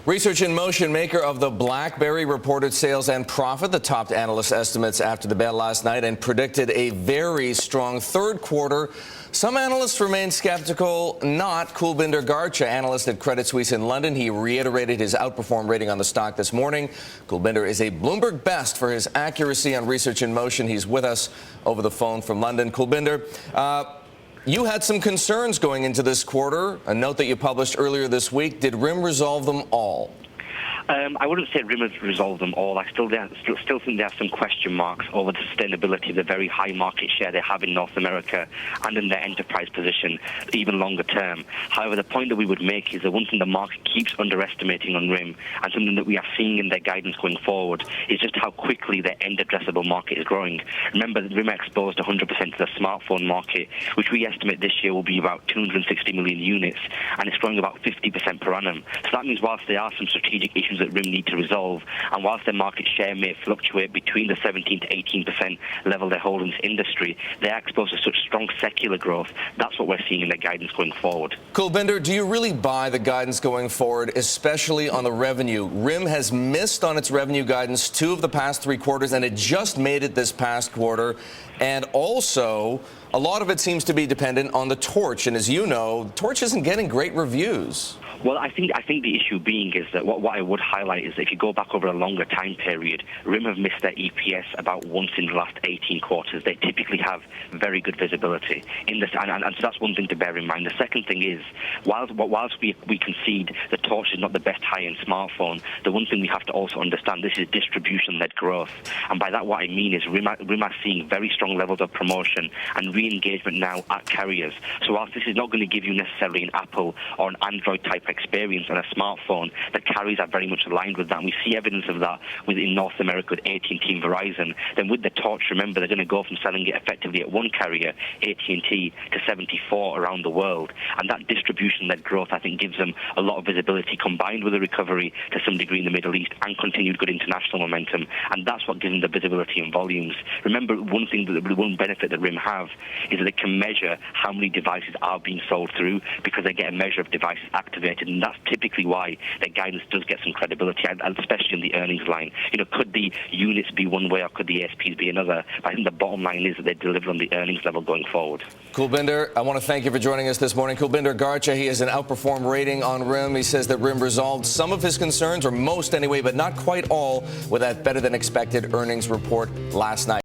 Research In Motion, maker of the BlackBerry, reported sales and profit. The topped analyst estimates after the bell last night and predicted a very strong third quarter. Some analysts remain skeptical. Not Kulbinder Garcha, analyst at Credit Suisse in London. He reiterated his outperform rating on the stock this morning. Kulbinder is a Bloomberg best for his accuracy on Research In Motion. He's with us over the phone from London. Kulbinder, you had some concerns going into this quarter. A note that you published earlier this week. Did RIM resolve them all? I wouldn't say RIM has resolved them all. I still think there are some question marks over the sustainability of the very high market share they have in North America and in their enterprise position, even longer term. However, the point that we would make is that one thing the market keeps underestimating on RIM, and something that we are seeing in their guidance going forward, is just how quickly their end addressable market is growing. Remember that RIM are exposed 100% to the smartphone market, which we estimate this year will be about 260 million units, and it's growing about 50% per annum. So that means whilst there are some strategic issues that RIM need to resolve, and whilst their market share may fluctuate between the 17 to 18% level they hold in this industry, they are exposed to such strong secular growth. That's what we're seeing in their guidance going forward. Kulbinder, do you really buy the guidance going forward, especially on the revenue? RIM has missed on its revenue guidance 2 of the past 3 quarters, and it just made it this past quarter. And also, a lot of it seems to be dependent on the Torch. And as you know, Torch isn't getting great reviews. Well, I think the issue being is that what I would highlight is that if you go back over a longer time period, RIM have missed their EPS about once in the last 18 quarters. They typically have very good visibility in this, and so that's one thing to bear in mind. The second thing is, whilst we concede the Torch is not the best high-end smartphone, the one thing we have to also understand, this is distribution-led growth, and by that what I mean is RIM are seeing very strong levels of promotion and re-engagement now at carriers. So whilst this is not going to give you necessarily an Apple or an Android type experience on a smartphone, the carriers are very much aligned with that, and we see evidence of that within North America with AT&T and Verizon. Then with the Torch, remember, they're going to go from selling it effectively at one carrier, AT&T, to 74 around the world, and that distribution-led growth, I think, gives them a lot of visibility, combined with a recovery to some degree in the Middle East and continued good international momentum, and that's what gives them the visibility and volumes. Remember, one benefit that RIM have is that they can measure how many devices are being sold through, because they get a measure of devices activated, and that's typically why their guidance does get some credibility, and especially in the earnings line. You know, could the units be one way or could the ASPs be another? But I think the bottom line is that they deliver on the earnings level going forward. Kulbinder, I want to thank you for joining us this morning. Kulbinder Garcha, he has an outperform rating on RIM. He says that RIM resolved some of his concerns, or most anyway, but not quite all, with that better than expected earnings report last night.